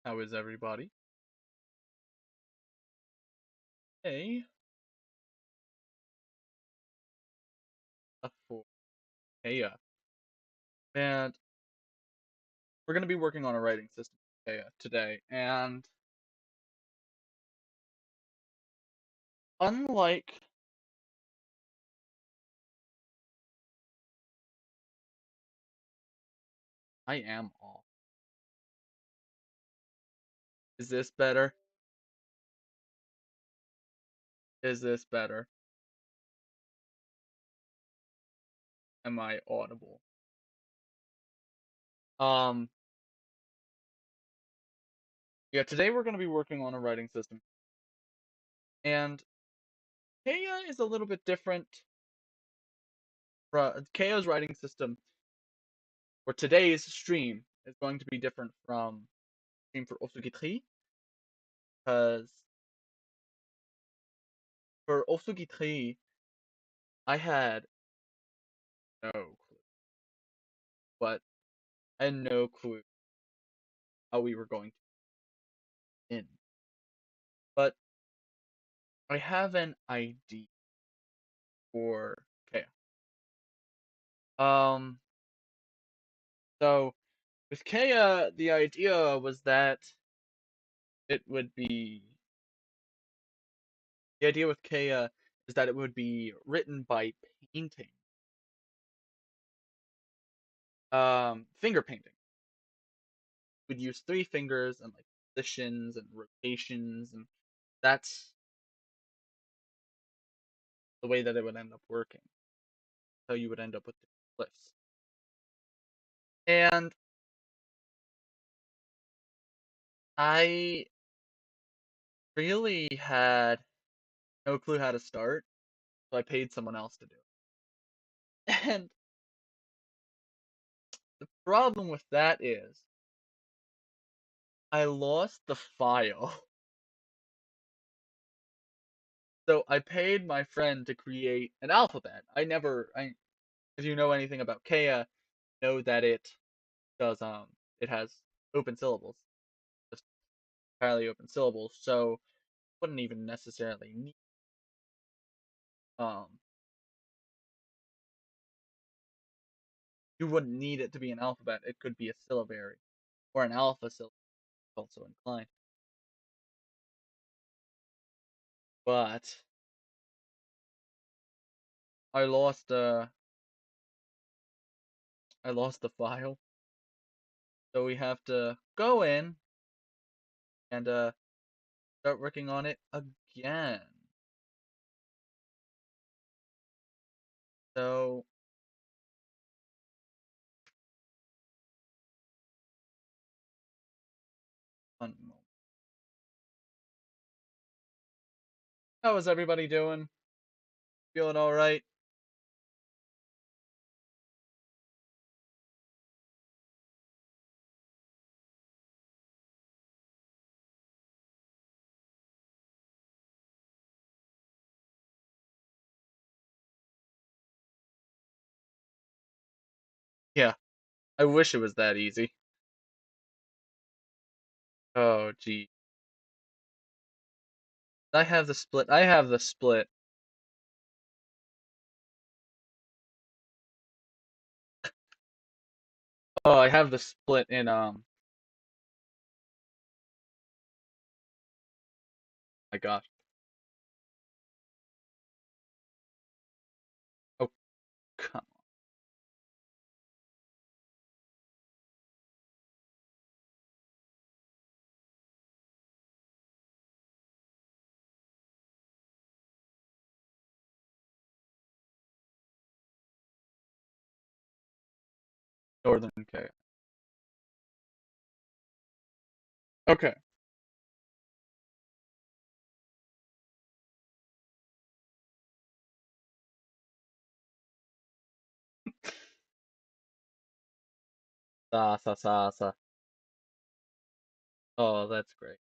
How is everybody? Hey, for Kaya. And we're going to be working on a writing system for Kaya today. And unlike, I am off. Is this better? Is this better? Am I audible? Um, yeah, today we're going to be working on a writing system. And Kaya is a little bit different. Kaya's writing system for today's stream is going to be different from stream for Osugitri, because for Osugitri, I had no clue. But I had no clue how we were going to end. But I have an idea for Kea. Um, so with Kea, the idea was that it would be the idea with Kea is that it would be written by painting, finger painting. We'd use three fingers and like positions and rotations, and that's the way that it would end up working. So you would end up with the glyphs. And I really had no clue how to start, so I paid someone else to do it. And the problem with that is I lost the file. So I paid my friend to create an alphabet. If you know anything about Kea, know that does it has open syllables, just entirely open syllables. So wouldn't even necessarily need um you wouldn't need it to be an alphabet. It could be a syllabary or an alpha syllable, also inclined. But I lost uh I lost the file. So we have to go in and start working on it again. So one moment. How is everybody doing? Feeling all right? Yeah, I wish it was that easy. Oh, gee. I have the split. I have the split. Oh, I have the split in my gosh. Oh, come on. Northern K. Okay. Sa sa sa sa. Oh, that's great.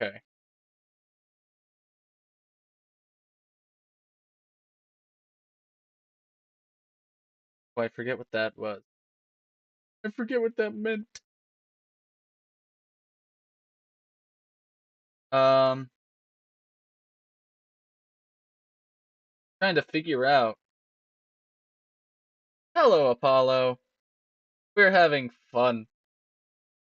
Okay. Oh, I forget what that was. I forget what that meant. Um, trying to figure out. Hello, Apollo. We're having fun.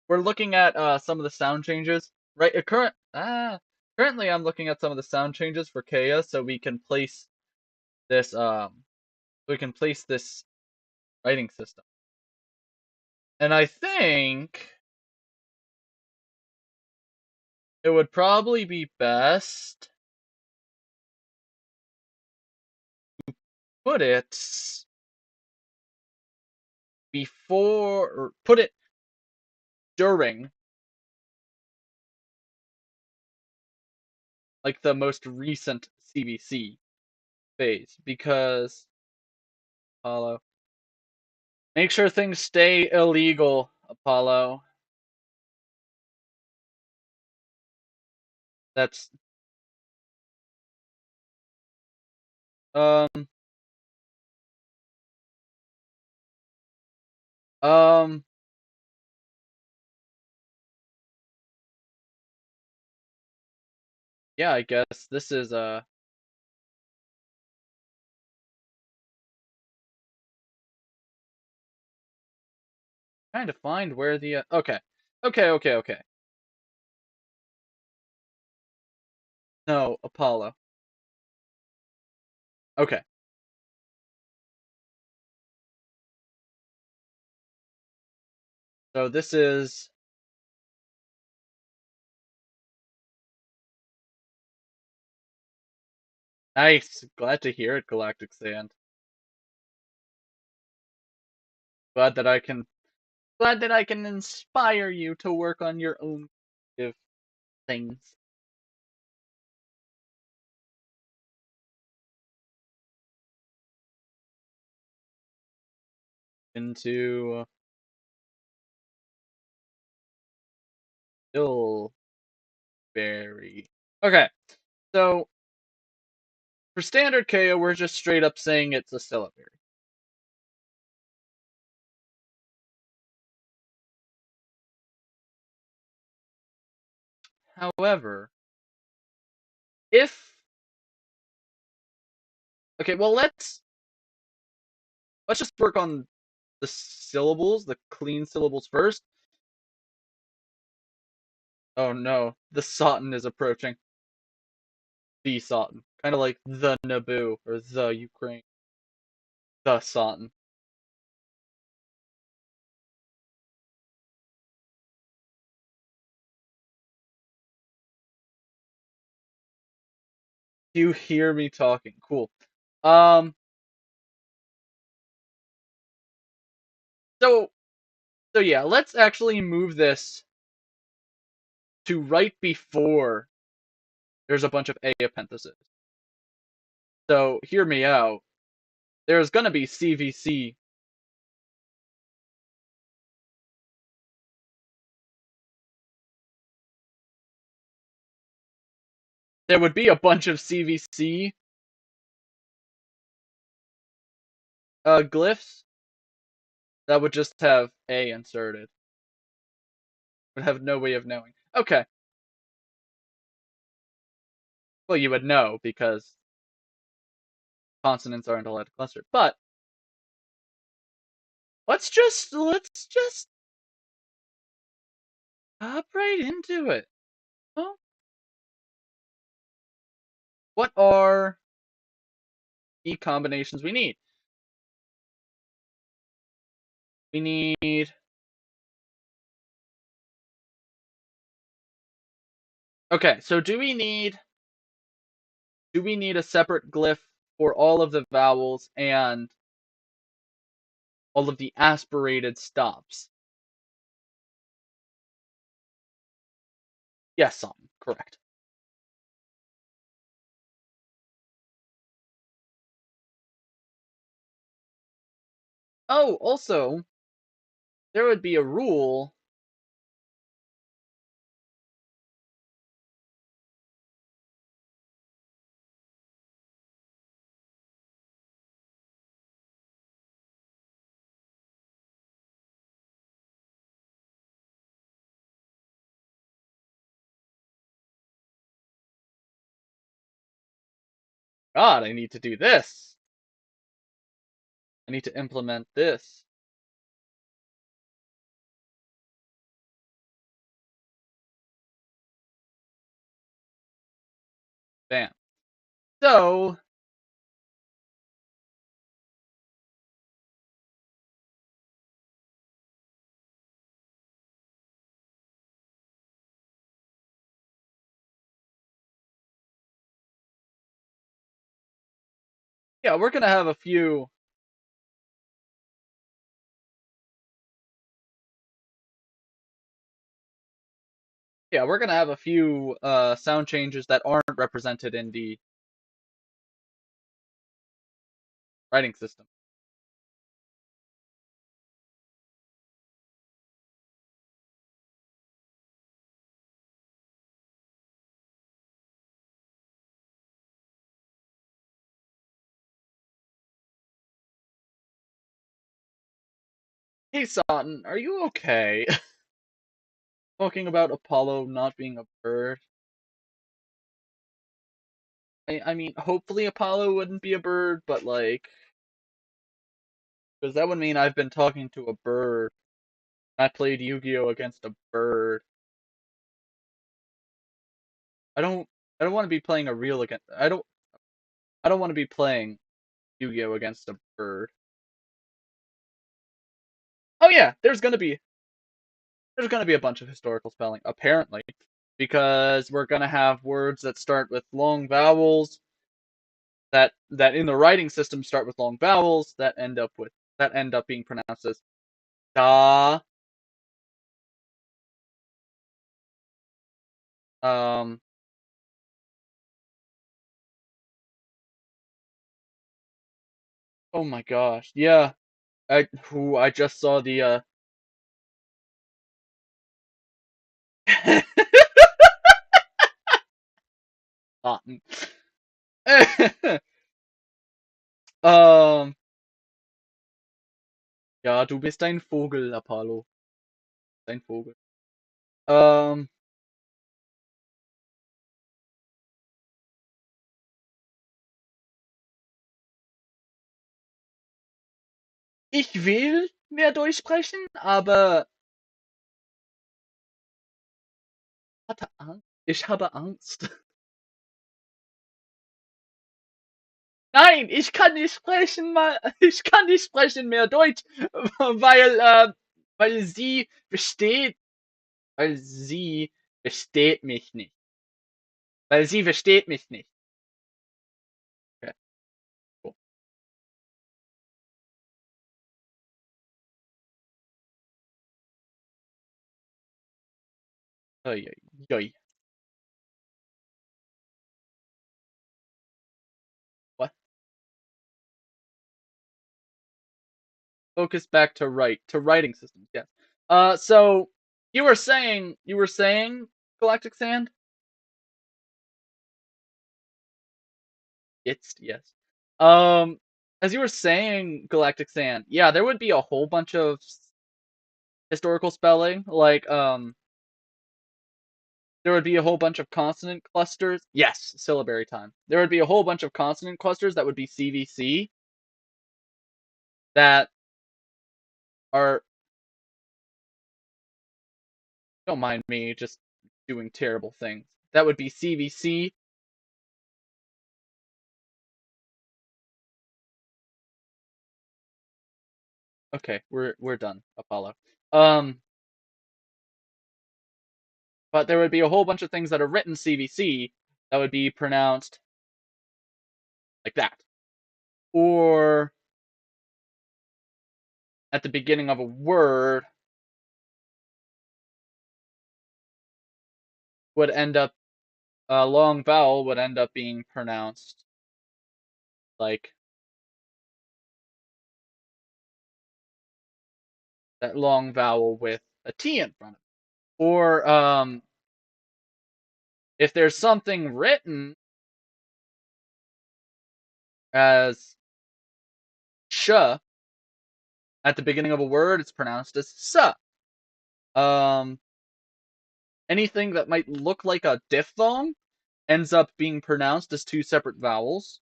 We're looking at some of the sound changes. Right, currently I'm looking at some of the sound changes for Kea so this we can place this writing system. And I think it would probably be best put it before or put it during like the most recent CBC phase because Apollo. Make sure things stay illegal, Apollo. That's um um yeah, I guess this is trying to find where the okay. Okay. No, Apollo. Okay. So this is nice. Glad to hear it, Galactic Sand. Glad that I can glad that I can inspire you to work on your own creative things. Into Dillberry. Okay, so for standard KO, we're just straight up saying it's a syllabary. However, if okay, well let's just work on the syllables, the clean syllables first. Oh no, the Sotin is approaching. The Sotin. Kind of like the Naboo or the Ukraine. The Sotin. You hear me talking. Cool. Um so so yeah, let's actually move this to right before there's a bunch of A appendices. So hear me out. There's gonna be CVC. There would be a bunch of CVC glyphs that would just have A inserted. Would have no way of knowing. Okay. Well, you would know because consonants aren't allowed to cluster. But let's just hop right into it. Well, what are the combinations we need? We need. Okay, so do we need a separate glyph for all of the vowels and all of the aspirated stops? Yes, son, correct. Oh, also, there would be a rule. God, I need to do this. I need to implement this. Bam. So, yeah, we're gonna have a few. Yeah, we're gonna have a few sound changes that aren't represented in the writing system. Hey, Sutton, are you okay? Talking about Apollo not being a bird. I mean, hopefully Apollo wouldn't be a bird, but like, because that would mean I've been talking to a bird. I played Yu-Gi-Oh against a bird. I don't. I don't want to be playing a real against. I don't want to be playing Yu-Gi-Oh against a bird. Oh yeah, there's gonna be a bunch of historical spelling apparently, because we're gonna have words that start with long vowels that in the writing system start with long vowels that end up being pronounced as da. Um. Oh my gosh. Yeah. I just saw the Cotton. ähm, ja, du bist ein Vogel, Apollo. Ein Vogel. Ähm, ich will mehr Deutsch sprechen, aber ich habe Angst. Nein, ich kann nicht sprechen, ich kann nicht sprechen mehr Deutsch, weil, weil weil sie versteht mich nicht. Weil sie versteht mich nicht. Okay, cool. Oi, oi, oi. What? Focus back to writing systems. Yes. So you were saying Galactic Sand. It's yes. Um, as you were saying Galactic Sand, yeah, there would be a whole bunch of historical spelling. Like there would be a whole bunch of consonant clusters. Yes, syllabary time. There would be a whole bunch of consonant clusters that would be CVC that are. Don't mind me just doing terrible things. That would be CVC. Okay, we're done, Apollo. Um, but there would be a whole bunch of things that are written CVC that would be pronounced like that. Or at the beginning of a word would end up a long vowel would end up being pronounced like that long vowel with a T in front of it. Or if there's something written as sh at the beginning of a word, it's pronounced as s. Um, anything that might look like a diphthong ends up being pronounced as two separate vowels.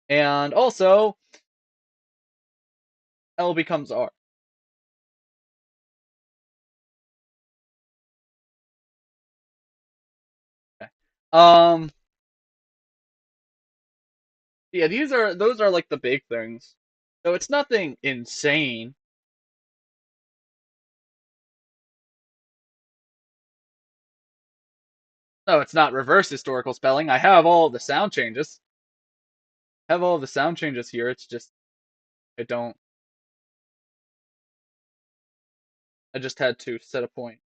And also, L becomes R. Okay. Yeah, those are like the big things. So it's nothing insane. No, it's not reverse historical spelling. I have all the sound changes. I have all the sound changes here. It's just I don't. I just had to set a point.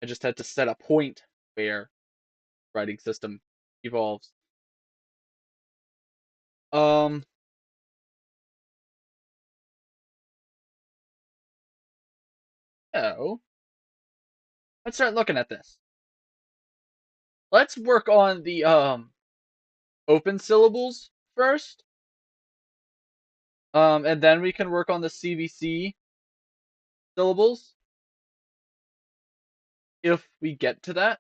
I just had to set a point where writing system evolves. Um, so let's start looking at this. Let's work on the open syllables first. And then we can work on the CVC syllables if we get to that,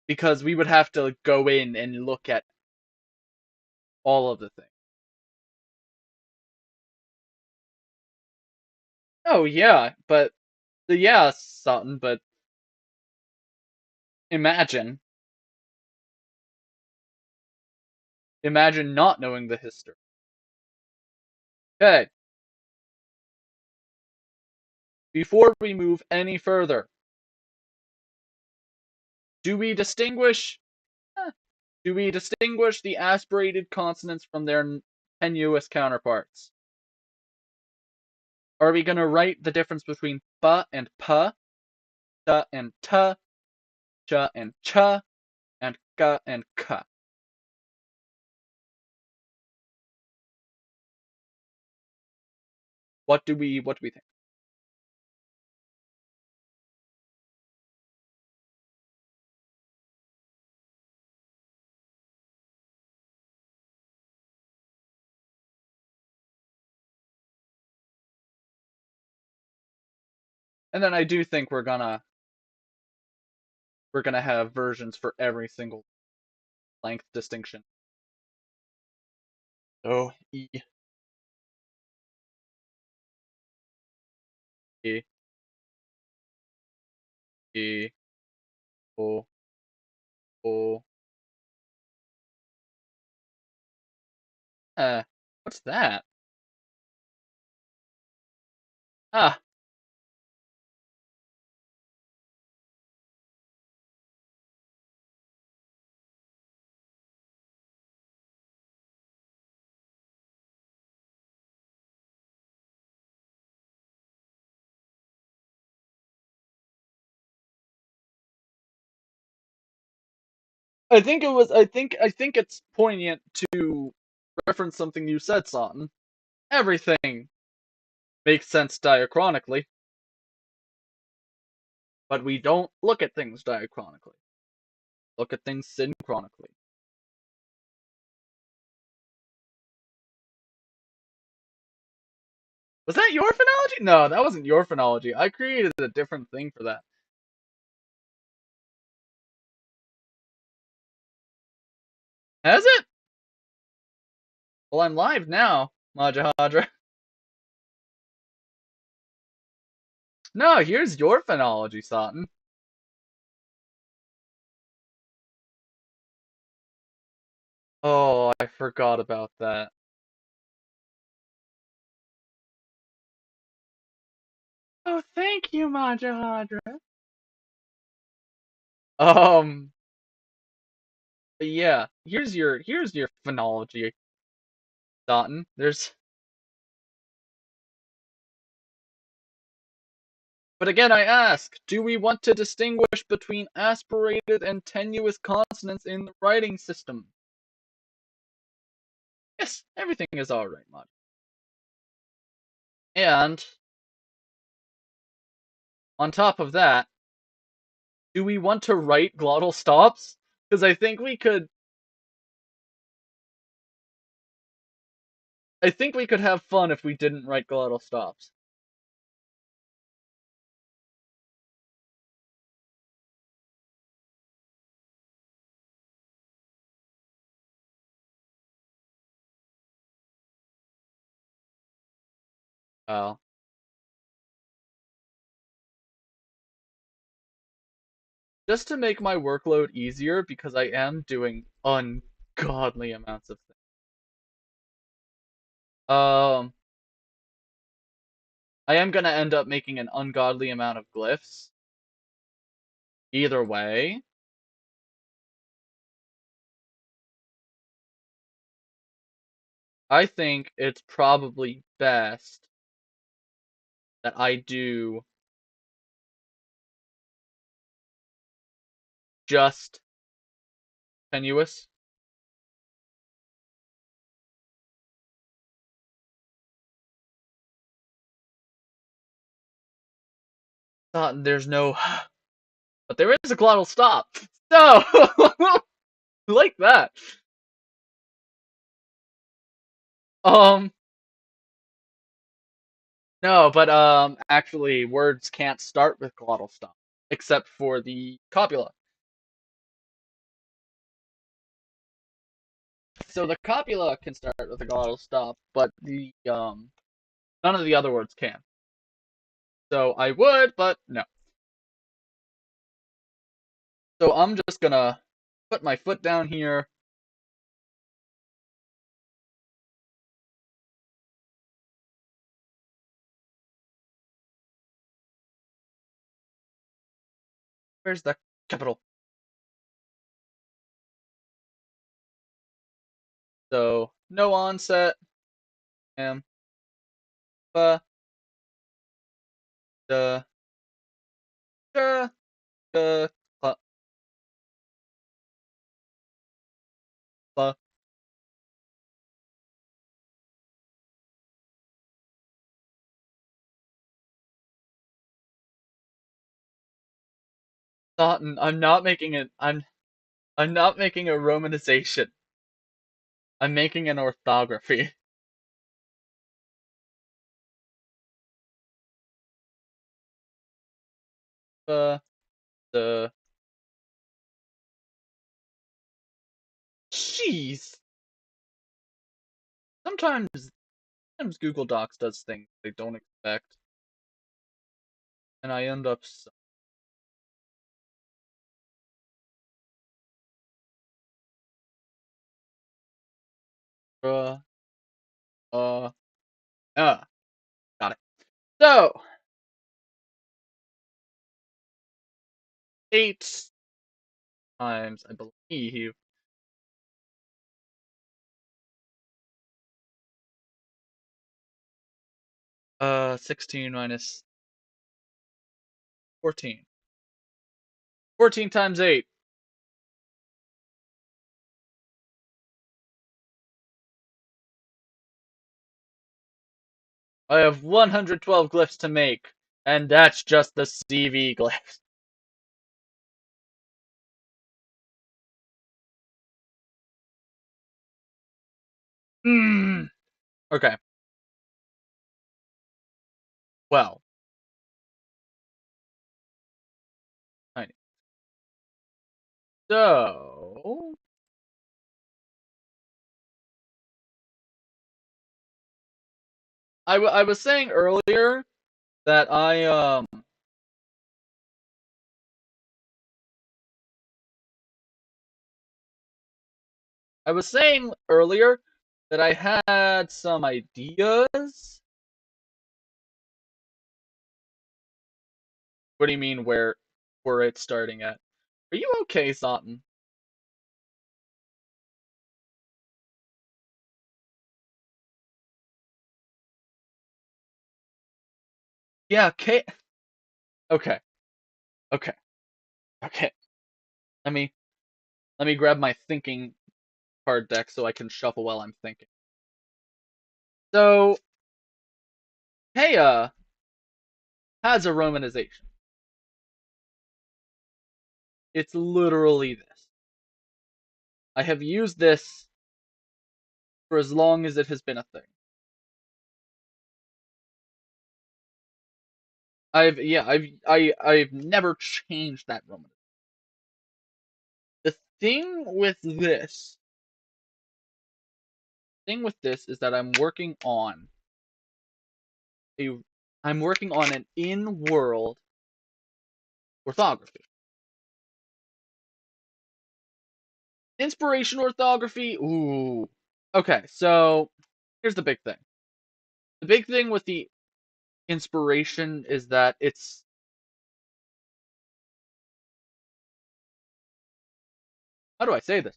because we would have to go in and look at all of the things. Oh yeah, but yeah, something. But imagine, imagine not knowing the history. Okay, before we move any further, do we distinguish? Do we distinguish the aspirated consonants from their tenuous counterparts? Are we going to write the difference between ba and pa, ta and ta, cha and cha, and ka and ka? What do we think? And then I do think we're gonna have versions for every single length distinction. So e, e, o, o. What's that? Ah, I think it's poignant to reference something you said, Sutton. Everything makes sense diachronically, but we don't look at things diachronically. Look at things synchronically. Was that your phonology? No, that wasn't your phonology. I created a different thing for that. Has it? Well, I'm live now, Majahadra. No, here's your phonology, Sutton. Oh, I forgot about that. Oh, thank you, Majahadra. Um, yeah, here's your phonology, Sutton. But again, I ask, do we want to distinguish between aspirated and tenuous consonants in the writing system? Yes, everything is alright, Mod. And on top of that, do we want to write glottal stops? Because I think we could have fun if we didn't write glottal stops. Well, just to make my workload easier, because I am doing ungodly amounts of things. Um, I am gonna end up making an ungodly amount of glyphs. Either way, I think it's probably best that I do just tenuous. There's no, but there is a glottal stop. So, like that. Um, no, but actually, words can't start with glottal stop, except for the copula. So the copula can start with a glottal stop, but the none of the other words can. So I would, but no. So I'm just gonna put my foot down here. Where's the capital? So no onset. Am ba da da da ba ba. I'm not making it. I'm not making a romanization. I'm making an orthography. Ba da. Jeez. Sometimes Google Docs does things they don't expect, and I end up uh uh uh got it. So 8 times, I believe. 16 minus 14. 14 times 8. I have 112 glyphs to make, and that's just the CV glyphs. Hmm. Okay. Well, tiny. So I was saying earlier that I was saying earlier that I had some ideas. What do you mean where it's starting at? Are you okay, Satan? Yeah, K. Okay, okay, okay. Let me let me grab my thinking card deck so I can shuffle while I'm thinking. So, Heya has a romanization. It's literally this. I have used this for as long as it has been a thing. I've never changed that romanization. The thing with this, thing with this is that I'm working on a I'm working on an in-world orthography. Inspiration orthography. Ooh. Okay, so here's the big thing. The big thing with the inspiration is that it's, how do I say this?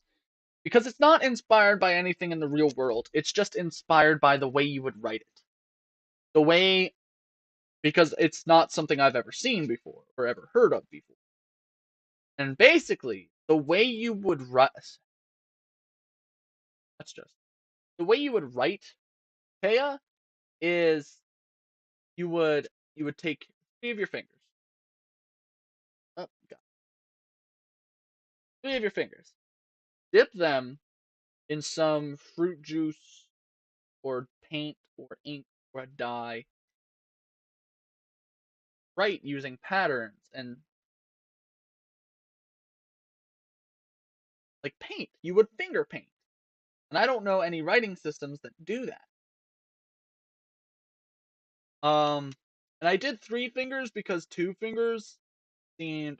Because it's not inspired by anything in the real world. It's just inspired by the way you would write it. The way, because it's not something I've ever seen before or ever heard of before. And basically, the way you would write, that's just, the way you would write Kea is you would you would take three of your fingers. Oh, God. Three of your fingers. Dip them in some fruit juice or paint or ink or a dye. Write using patterns and like paint. You would finger paint. And I don't know any writing systems that do that. And I did three fingers because two fingers seemed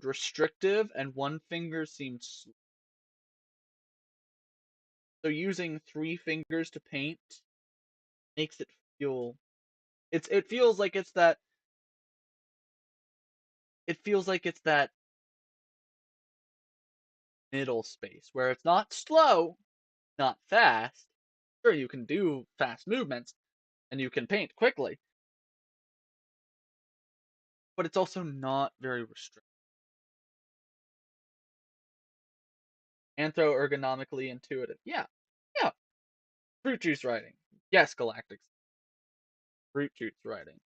restrictive and one finger seemed slow. So using three fingers to paint makes it feel, it feels like it's that middle space where it's not slow, not fast. Sure, you can do fast movements and you can paint quickly, but it's also not very restrictive. Anthro-ergonomically intuitive. Yeah, yeah. Fruit juice writing. Yes, Galactics. Fruit juice writing.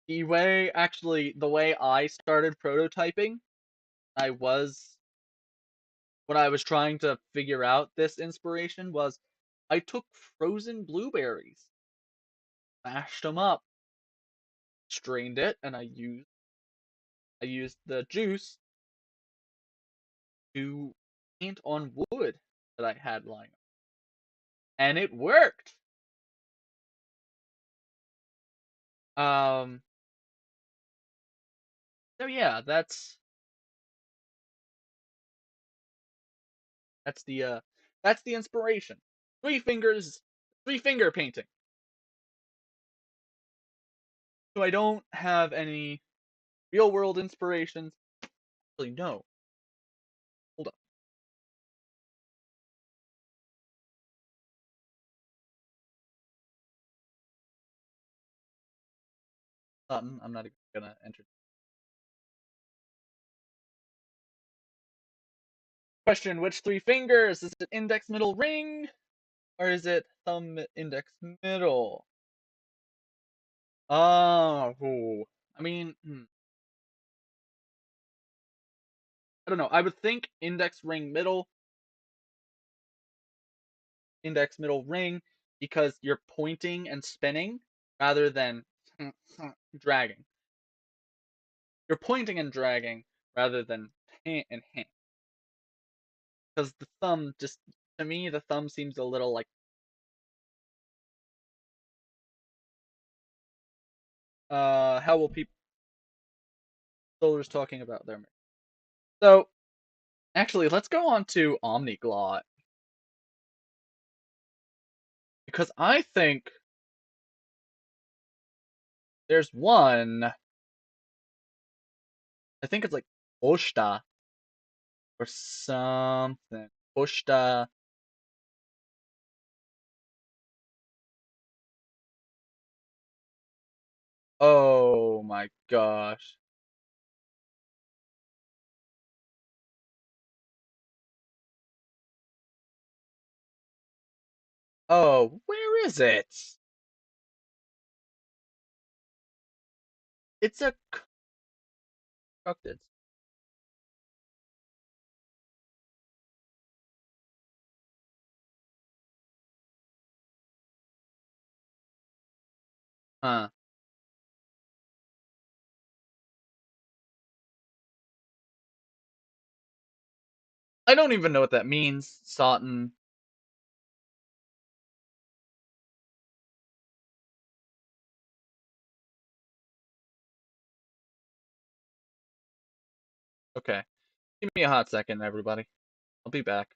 The way I started prototyping, I was when I was trying to figure out this inspiration was I took frozen blueberries, mashed them up, strained it, and I used the juice to paint on wood that I had lying up. And it worked. Um so yeah, that's the uh that's the inspiration. Three fingers, three finger painting. So I don't have any real world inspirations. Actually, no. Hold up. I'm not even gonna enter. Question: which three fingers? Is it index, middle, ring, or is it thumb, index, middle? Oh, I mean, I don't know. I would think index, ring, middle, index, middle, ring, because you're pointing and spinning rather than dragging. You're pointing and dragging rather than hand and hand. Because the thumb just, to me, the thumb seems a little like, how will people, Solar's talking about their. So, actually, let's go on to Omniglot. Because I think there's one, I think it's like Oshta or something. Oshta. Oh my gosh. Oh, where is it? It's a constructed. Huh. I don't even know what that means. Sawton. Okay. Give me a hot second, everybody. I'll be back.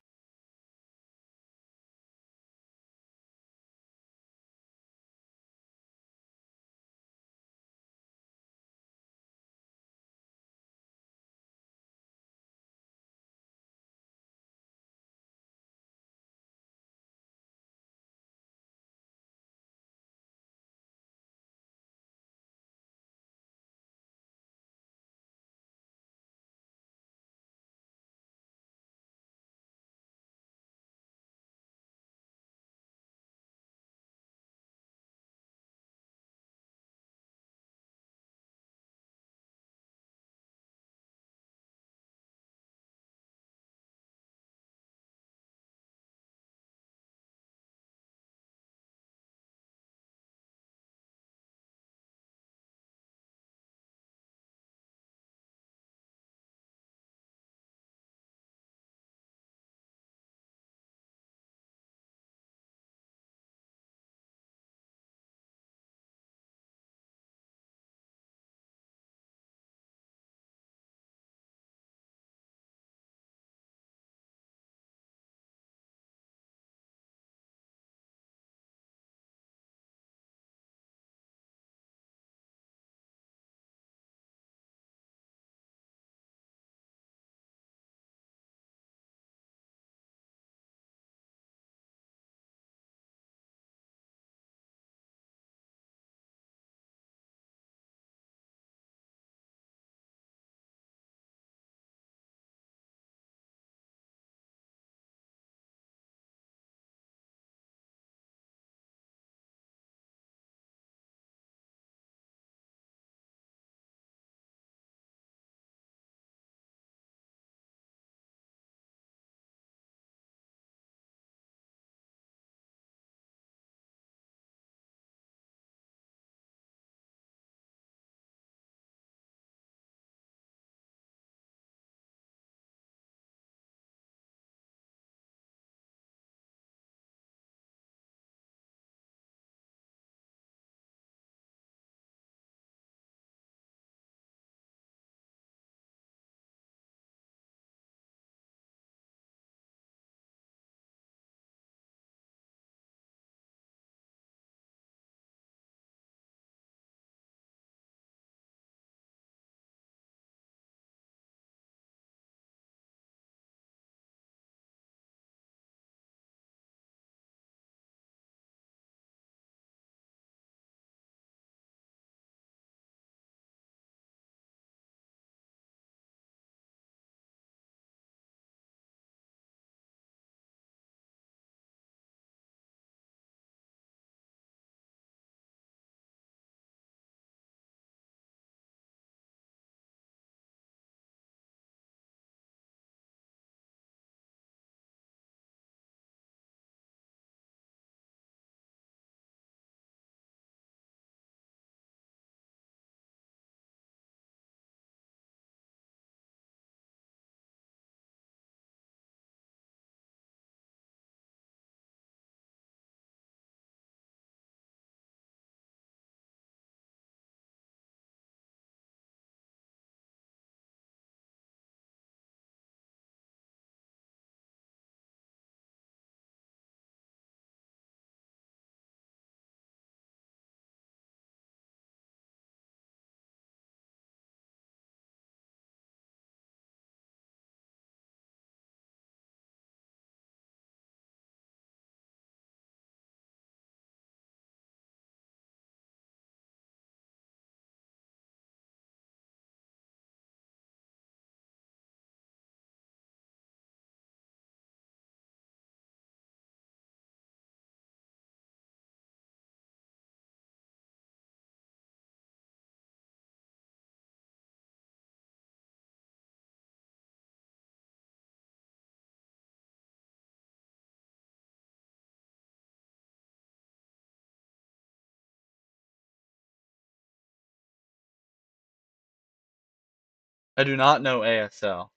I do not know ASL.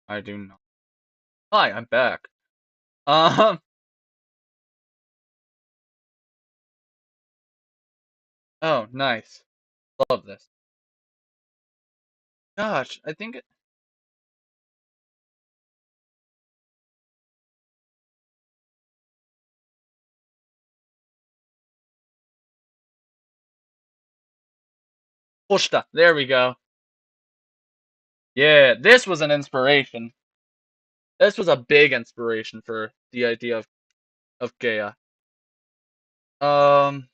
I do not. Hi, I'm back. Um, oh, nice. Love this. Gosh, I think Pushta. There we go. Yeah, this was an inspiration. This was a big inspiration for the idea of Gaia. Um,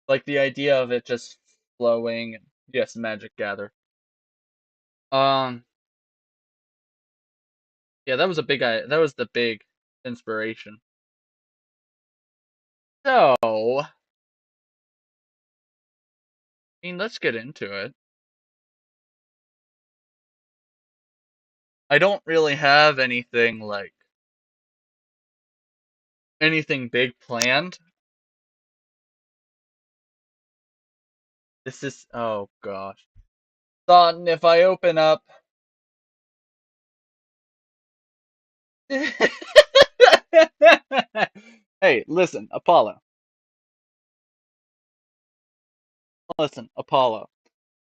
like the idea of it just flowing. And yes, magic gather. Um, yeah, that was a big. That was the big inspiration. So, I mean, let's get into it. I don't really have anything like anything big planned. This is, oh gosh. Thought if I open up. Hey, listen, Apollo. Listen, Apollo.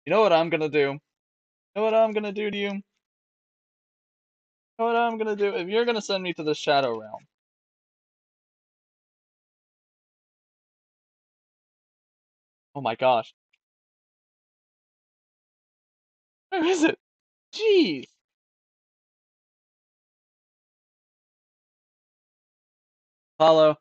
You know what I'm gonna do? You know what I'm gonna do to you? You know what I'm gonna do? If you're gonna send me to the Shadow Realm. Oh my gosh. Where is it? Jeez. Apollo.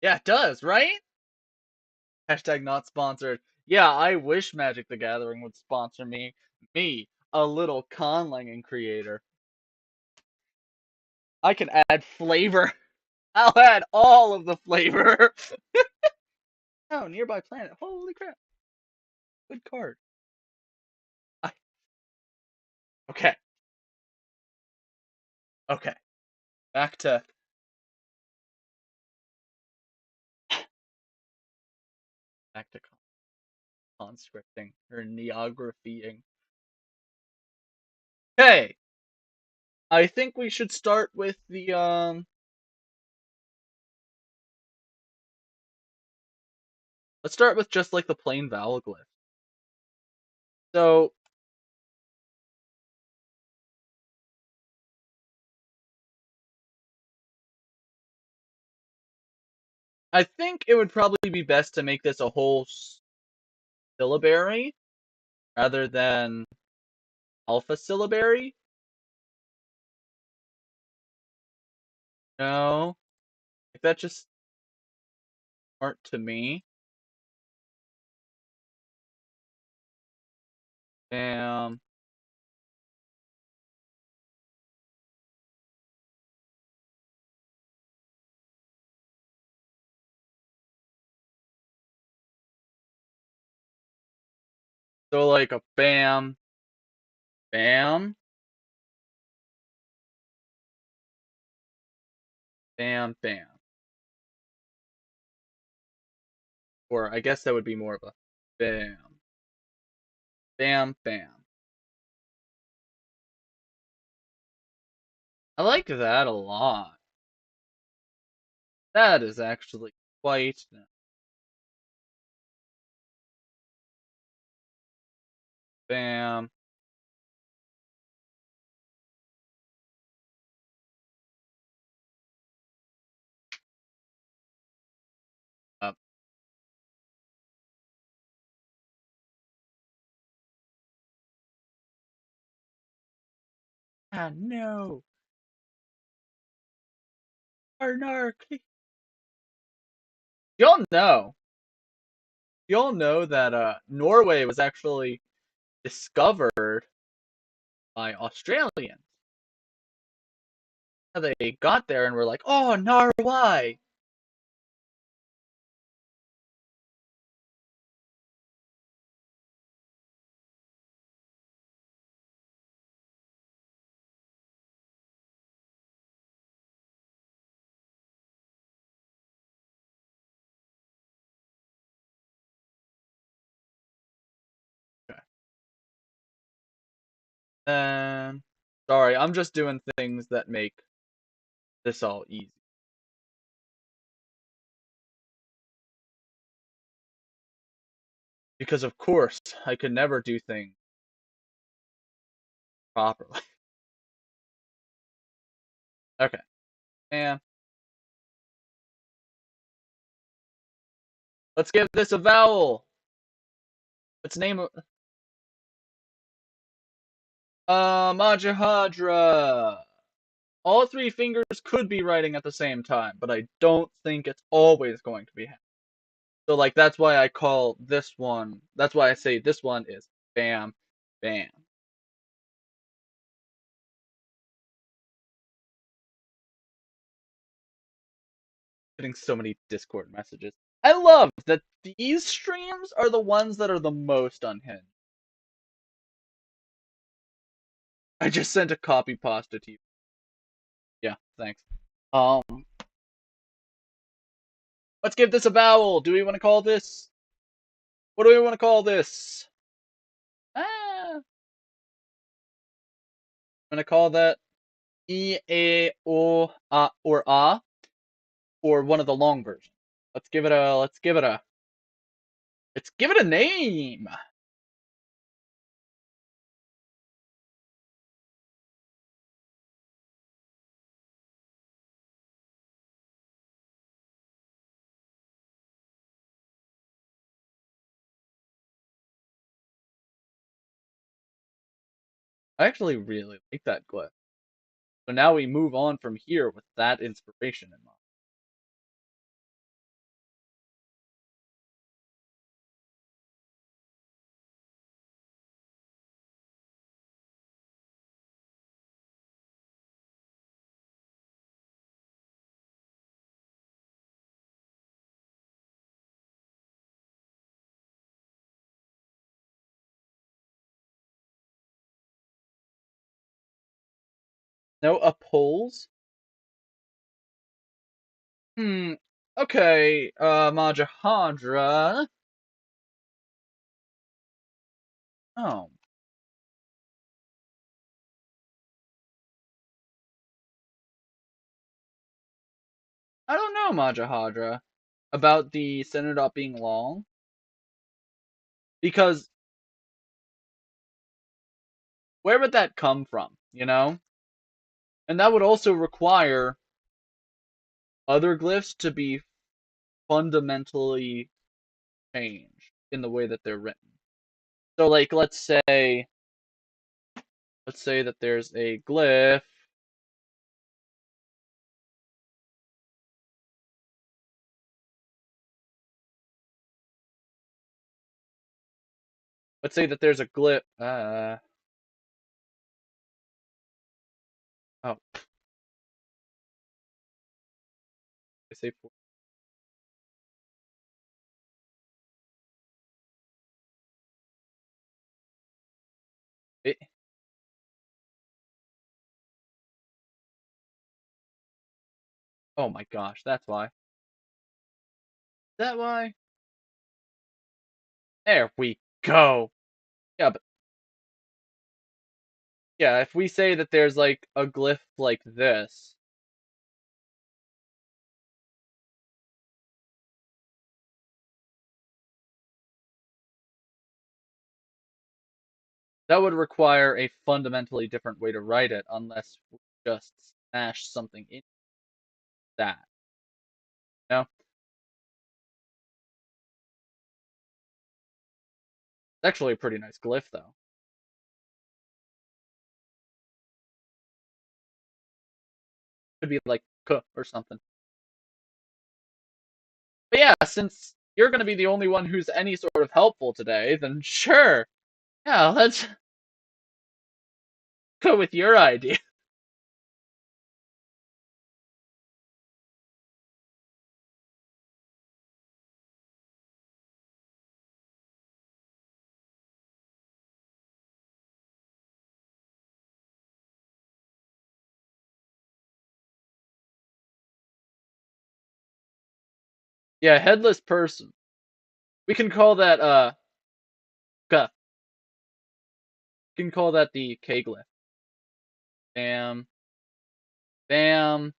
Yeah, it does, right? Hashtag not sponsored. Yeah, I wish Magic the Gathering would sponsor me. Me, a little conlanging creator. I can add flavor. I'll add all of the flavor. Oh, nearby planet. Holy crap. Good card. I, okay. Okay. Back to back to conscripting or neographying. Hey, I think we should start with the let's start with just like the plain vowel glyph. So I think it would probably be best to make this a whole syllabary rather than alpha syllabary. No, like that just aren't to me. Bam. So like a bam, bam, bam, bam. Or I guess that would be more of a bam, bam, bam. I like that a lot. That is actually quite bam. Up. Ah no, anarchy. Y'all know, y'all know that Norway was actually discovered by Australians. They got there and were like, "Oh, Norway." Okay. And sorry, I'm just doing things that make this all easy. because of course I could never do things properly. Okay, and let's give this a vowel. Let's name it Majahadra. All three fingers could be writing at the same time, but I don't think it's always going to be happening. So like that's why I call this one. That's why I say this one is bam, bam. Getting so many Discord messages. I love that these streams are the ones that are the most unhinged. I just sent a copy pasta to you. Yeah, thanks. Um, let's give this a vowel. Do we want to call this? What do we want to call this? I'm gonna call that E A O A or A or one of the long versions. Let's give it a name. I actually really like that glyph. So now we move on from here with that inspiration in mind. No apples? Hmm. Okay, Majahadra. Oh, I don't know, Majahadra, about the center dot being long. Because where would that come from, you know? And that would also require other glyphs to be fundamentally changed in the way that they're written. So like let's say that there's a glyph. Let's say that there's a glyph. Oh, I say four. It, oh my gosh, that's why. Is that why? There we go. Yeah, but yeah, if we say that there's like a glyph like this, that would require a fundamentally different way to write it unless we just smash something in that. You know? It's actually a pretty nice glyph though. Could be like k or something. But yeah, since you're gonna be the only one who's any sort of helpful today, then sure. Yeah, let's go with your idea. Yeah, headless person. We can call that k. We can call that the K glyph. Bam, bam,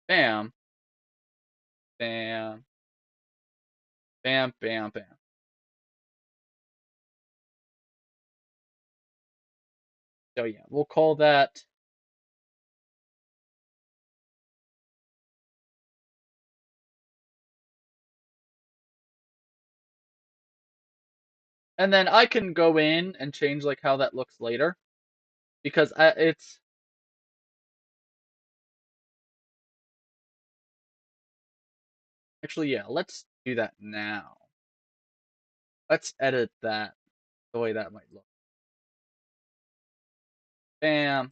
bam, bam. Bam, bam, bam. So yeah, we'll call that. And then I can go in and change like how that looks later because it's actually yeah. Let's do that now. Let's edit that the way that might look. Bam.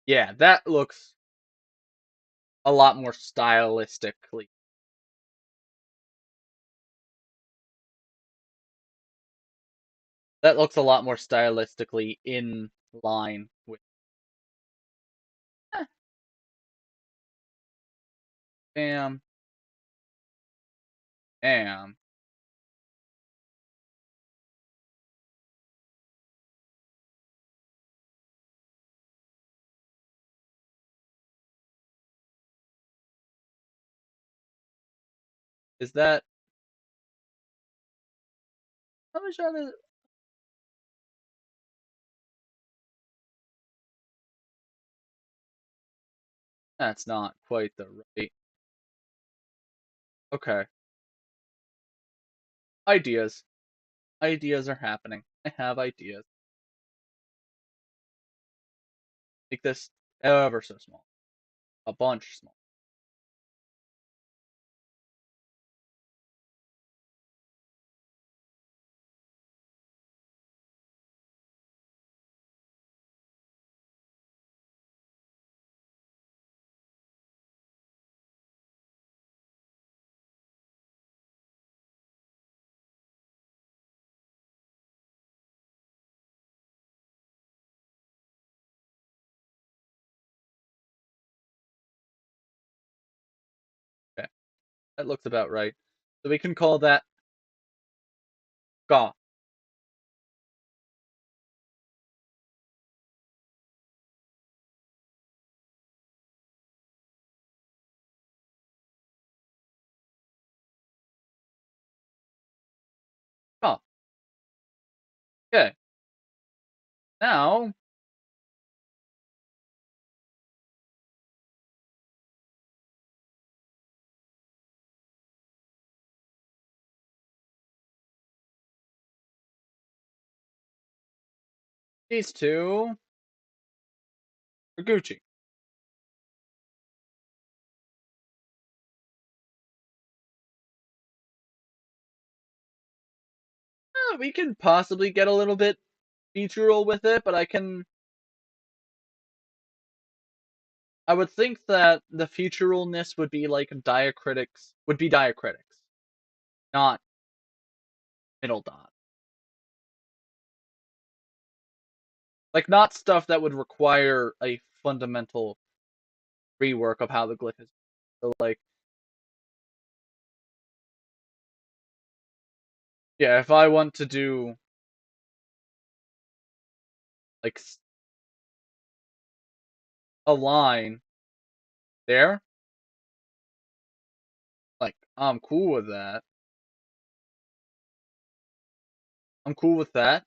Yeah, that looks a lot more stylistically. That looks a lot more stylistically in line with. Eh, bam. Bam. Is that how much of it? That's not quite the right. Okay. Ideas. Ideas are happening. I have ideas. Make this ever so small. A bunch small. Okay. That looks about right. So we can call that ga. Ga. Okay. Now these two are Gucci. We can possibly get a little bit featural with it, but I would think that the featuralness would be like diacritics, not middle dot. Like not stuff that would require a fundamental rework of how the glyph is. So like yeah, if I want to do like a line there, like I'm cool with that. I'm cool with that.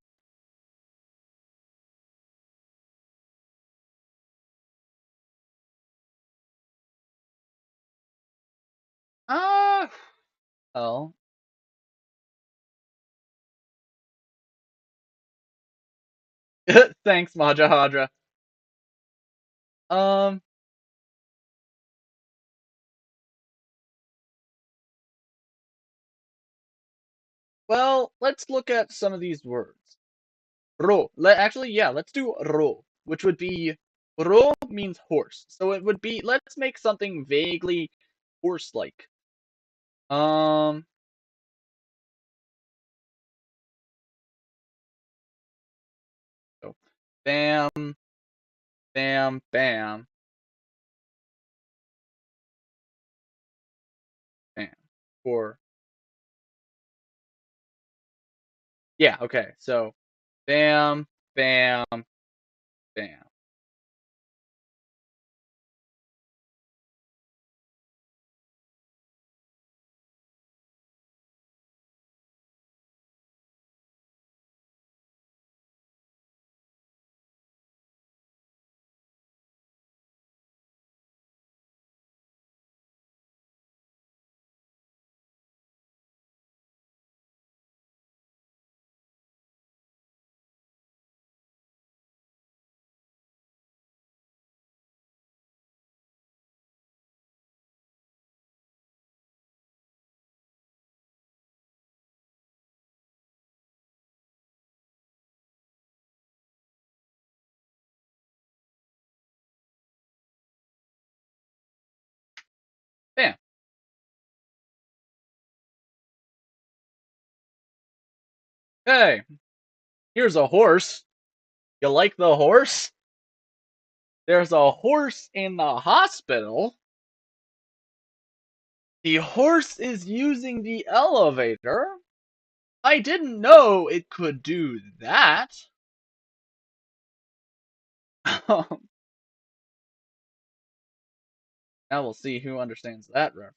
Ah, well, thanks, Mahajahadra. Um, well, let's look at some of these words. Ro. Actually, yeah, let's do ro, which would be ro means horse. So it would be let's make something vaguely horse-like. Um, Bam, bam, bam, bam. For yeah, okay. So bam, bam, bam. Bam. Hey, here's a horse. You like the horse? There's a horse in the hospital. The horse is using the elevator. I didn't know it could do that. Now we'll see who understands that reference.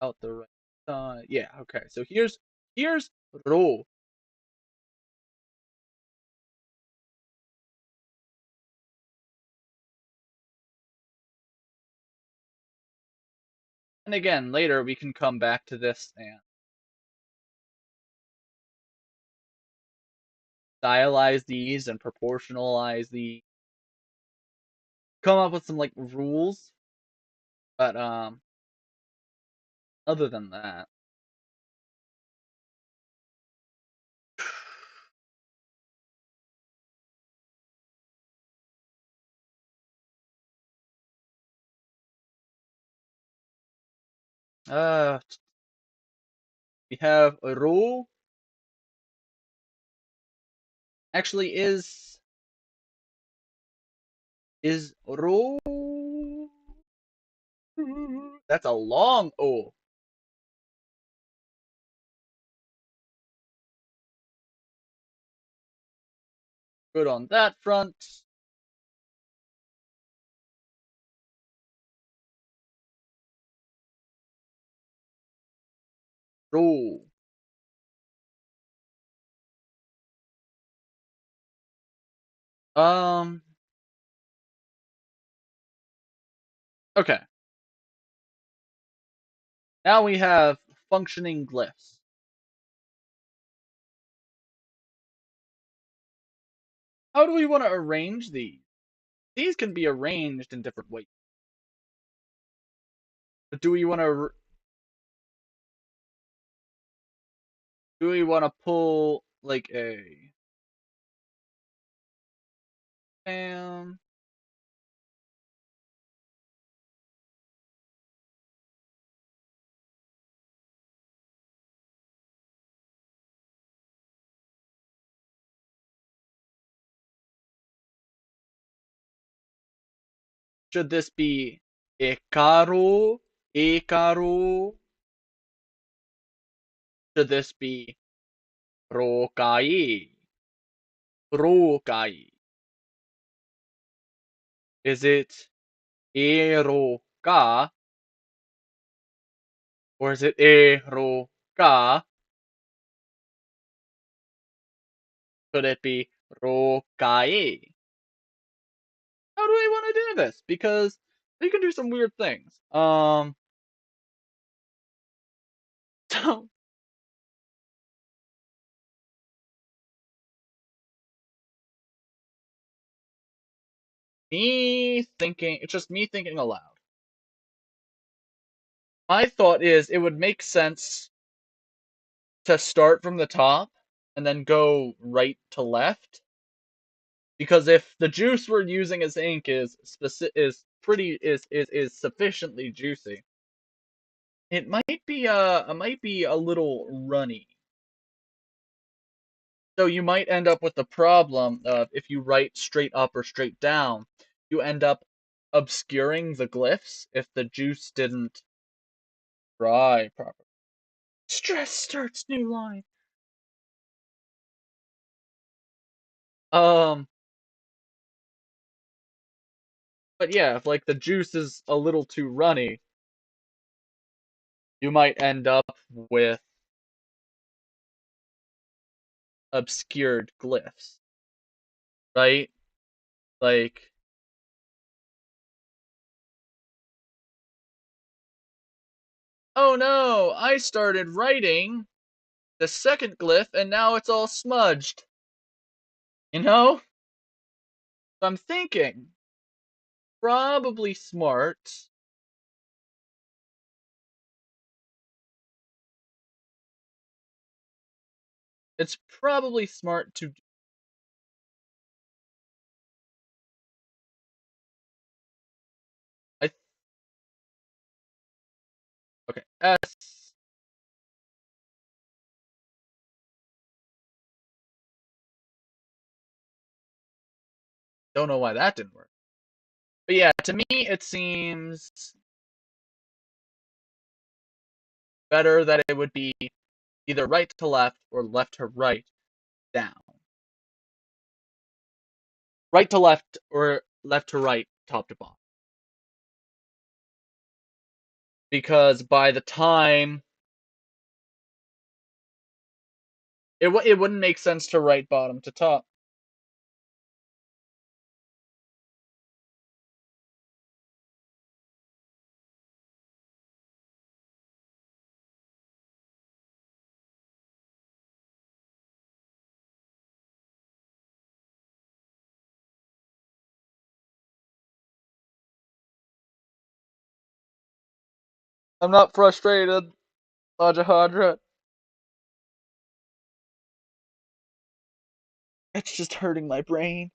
Out the right side. Yeah, okay. So here's ro. And again, later we can come back to this and stylize these and proportionalize the come up with some like rules. But other than that, uh we have a rule. Actually is ro. That's a long O. Good on that front. Ro. Um okay. Now we have functioning glyphs. How do we want to arrange these? These can be arranged in different ways. But do we want to pull like a bam? Should this be ekaro? Ekaro? Should this be rokai? Rokai? Is it eroka or is it eroka? Could it be rokai? How do we want to do this? Because we can do some weird things. So it's just me thinking aloud. My thought is it would make sense to start from the top and then go right to left. Because if the juice we're using as ink is is sufficiently juicy. It might be a little runny. So you might end up with the problem of if you write straight up or straight down, you end up obscuring the glyphs if the juice didn't dry properly. Stress starts new line. Um, but yeah, if like the juice is a little too runny, you might end up with obscured glyphs, right? Like, oh no, I started writing the second glyph and now it's all smudged. You know? So I'm thinking, probably smart. It's probably smart to. I okay. S. Don't know why that didn't work. But yeah, to me it seems better that it would be either right to left or left to right down. Right to left or left to right, top to bottom. Because by the time it wouldn't make sense to write bottom to top. I'm not frustrated, Ajahadra. It's just hurting my brain.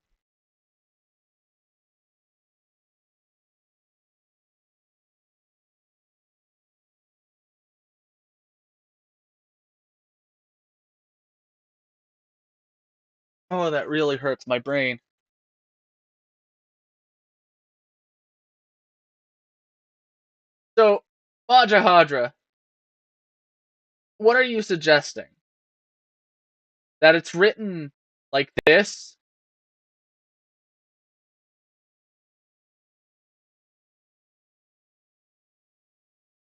Oh, that really hurts my brain. So, Ajahadra, what are you suggesting? That it's written like this?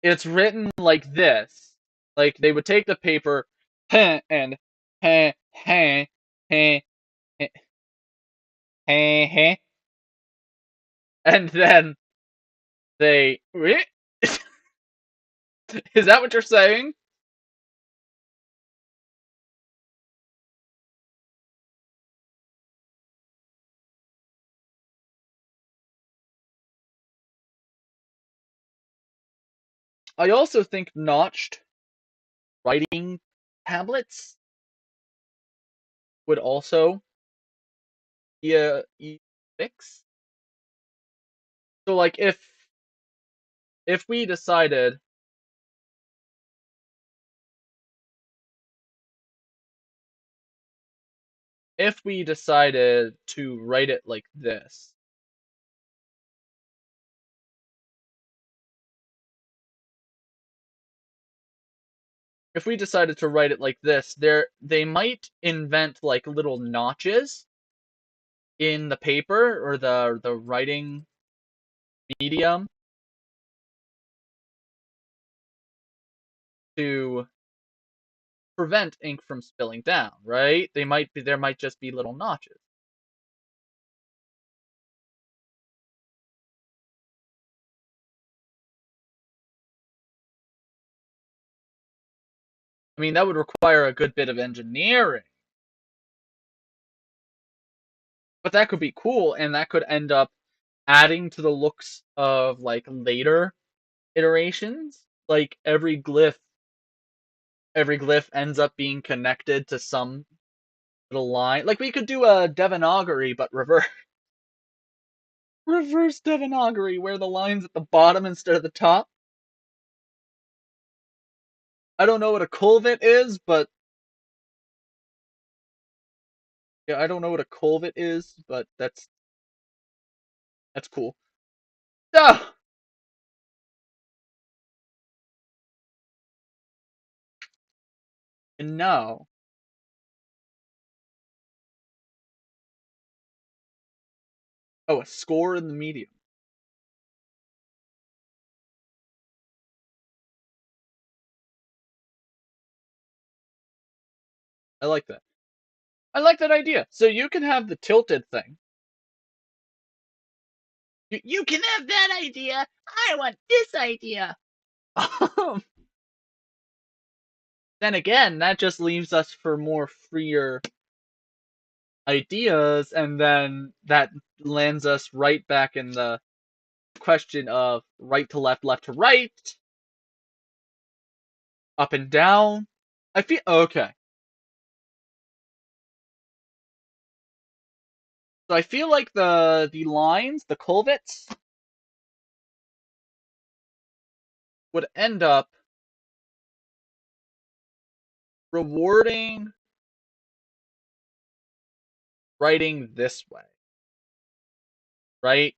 It's written like this. Like they would take the paper and and and then they is that what you're saying? I also think notched writing tablets would also be a fix. So like if we decided to write it like this, if we decided to write it like this, they might invent like little notches in the paper or the writing medium to prevent ink from spilling down, right? There might just be little notches. I mean, that would require a good bit of engineering, but that could be cool, and that could end up adding to the looks of like later iterations. Like every glyph ends up being connected to some little line. Like we could do a Devanagari, but reverse. Reverse Devanagari, where the line's at the bottom instead of the top. I don't know what a culvit is, but yeah, I don't know what a culvit is, but that's cool. Ah! And now, oh, a score in the medium. I like that. I like that idea. So you can have the tilted thing. You can have that idea. I want this idea. Um, then again, that just leaves us for more freer ideas, and then that lands us right back in the question of right to left, left to right, up and down. I feel okay. So I feel like the lines, the culvits, would end up rewarding writing this way, right?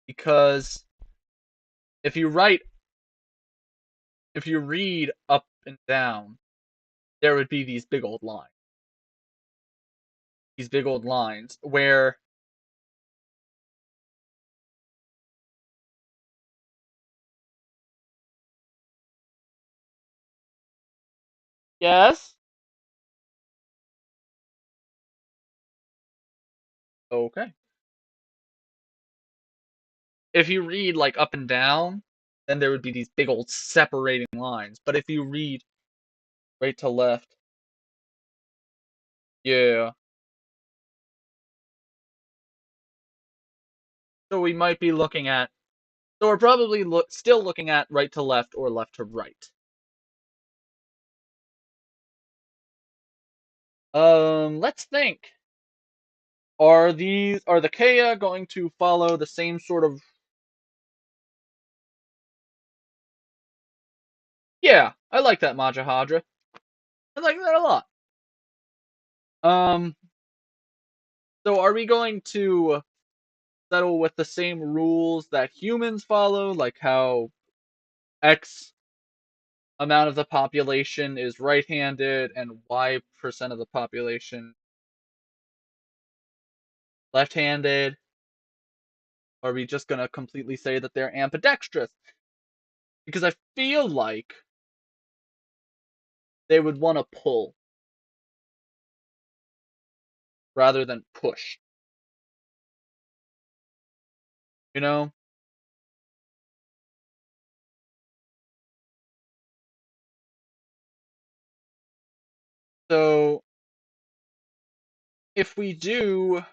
Because if you write, if you read up and down, there would be these big old lines where, yes, okay. If you read like up and down, then there would be these big old separating lines. But if you read right to left, yeah. So we might be looking at, so we're probably still looking at right to left or left to right. Let's think. Are the Kea going to follow the same sort of? Yeah, I like that Majahadra. I like that a lot. Um, so are we going to settle with the same rules that humans follow, like how X amount of the population is right-handed and Y% of the population left-handed? Or are we just gonna completely say that they're ambidextrous? Because I feel like they would want to pull rather than push. You know? So if we do,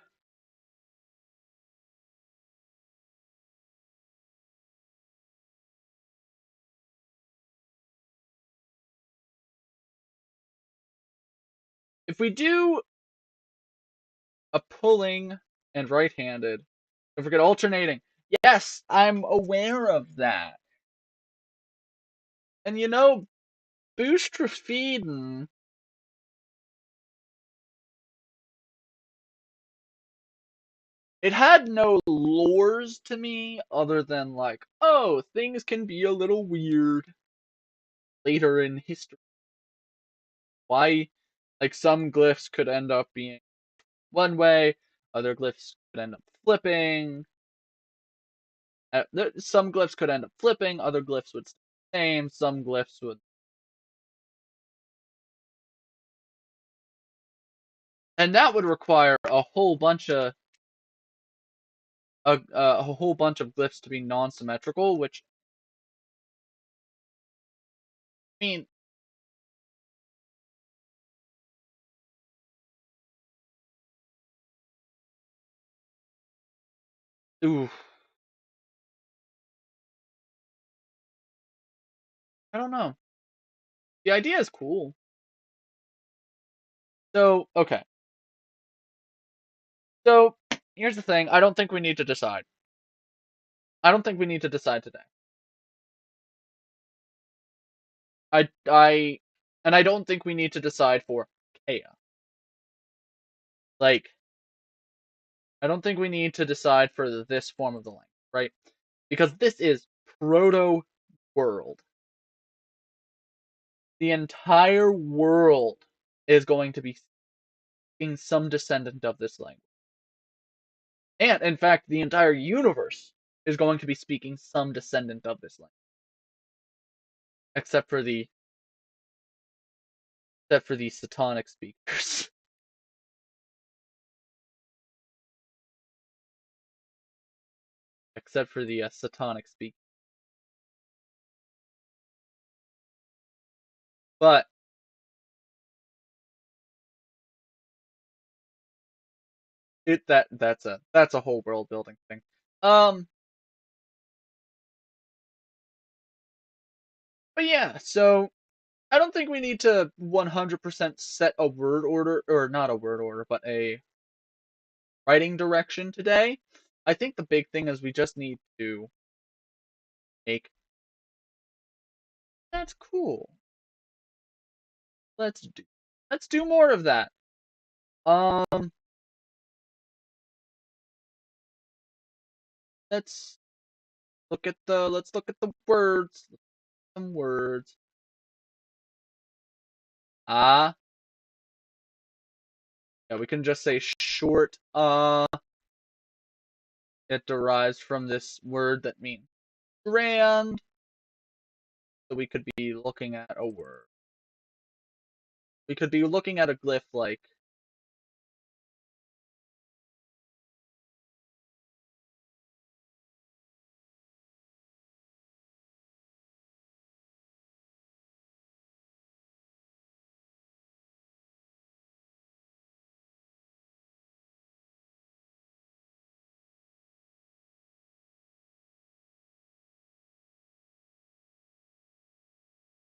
if we do a pulling and right-handed, if we get alternating, yes, I'm aware of that. And you know, Boostropheden, it had no lures to me other than like, oh, things can be a little weird later in history. Why, like some glyphs could end up being one way, other glyphs could end up flipping. Some glyphs could end up flipping, other glyphs would stay the same, some glyphs would. And that would require a whole bunch of glyphs to be non-symmetrical, which I mean, ooh, I don't know. The idea is cool. So, okay. So Here's the thing. I don't think we need to decide. I don't think we need to decide today. I and I don't think we need to decide for Kea. Like, I don't think we need to decide for this form of the language, right? Because this is proto world. The entire world is going to be speaking some descendant of this language. And in fact, the entire universe is going to be speaking some descendant of this language. Except for the Satanic speakers. Except for the Satanic speakers. But that's a whole world building thing. Um, but yeah, so I don't think we need to 100% set a word order, or not a word order, but a writing direction today. I think the big thing is we just need to make that's cool. Let's do let's do more of that. Um, let's let's look at the words. Some words. Ah, yeah, we can just say short. It derives from this word that means grand. So we could be looking at a word. We could be looking at a glyph like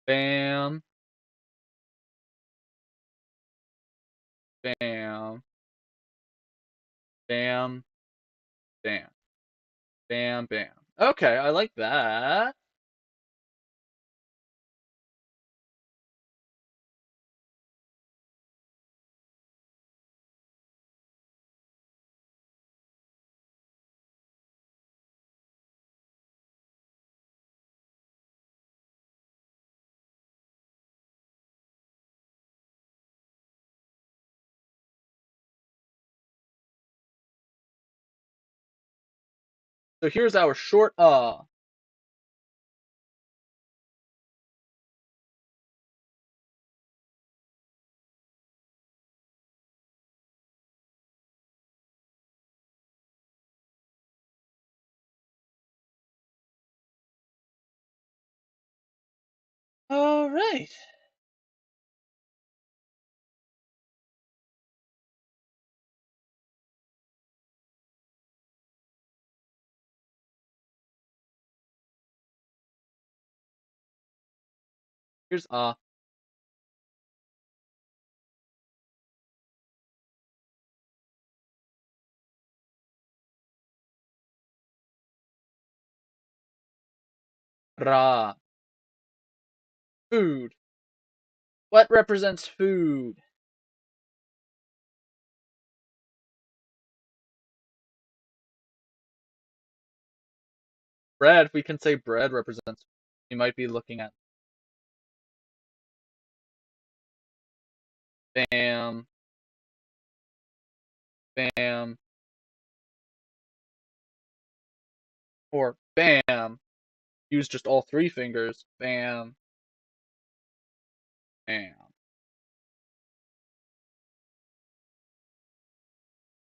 bam, bam, bam, bam, bam, bam. Okay, I like that. So here's our short All right. Here's ra. Food. What represents food? Bread. We can say bread represents. We might be looking at bam, bam, or bam. Use just all three fingers. Bam, bam.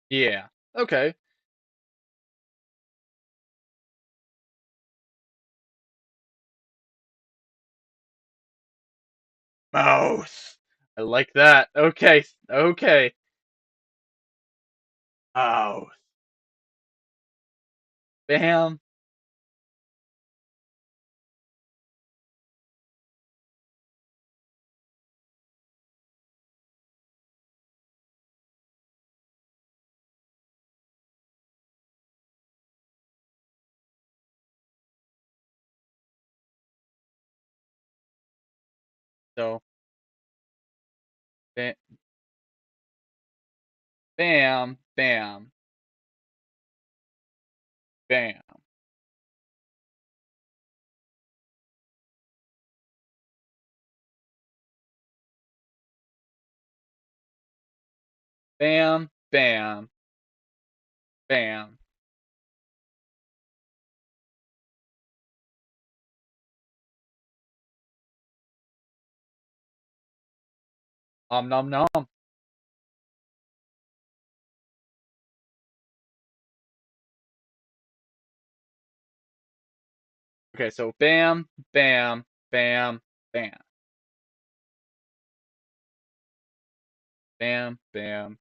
Yeah. Okay. Mouth. I like that. Okay. Okay. Mouth. Bam. So bam, bam, bam, bam, bam, bam. Nom nom. Okay, so bam, bam, bam, bam, bam, bam,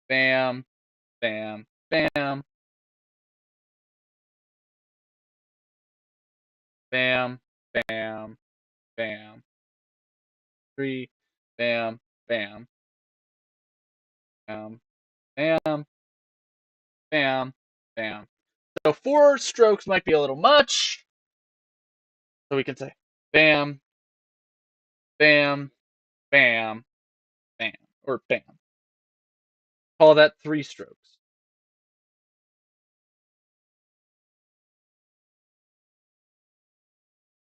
bam, bam, bam, bam, bam, bam. Three, bam, bam, bam, bam, bam, bam. So four strokes might be a little much. So we can say bam, bam, bam, bam, or bam. Call that three strokes.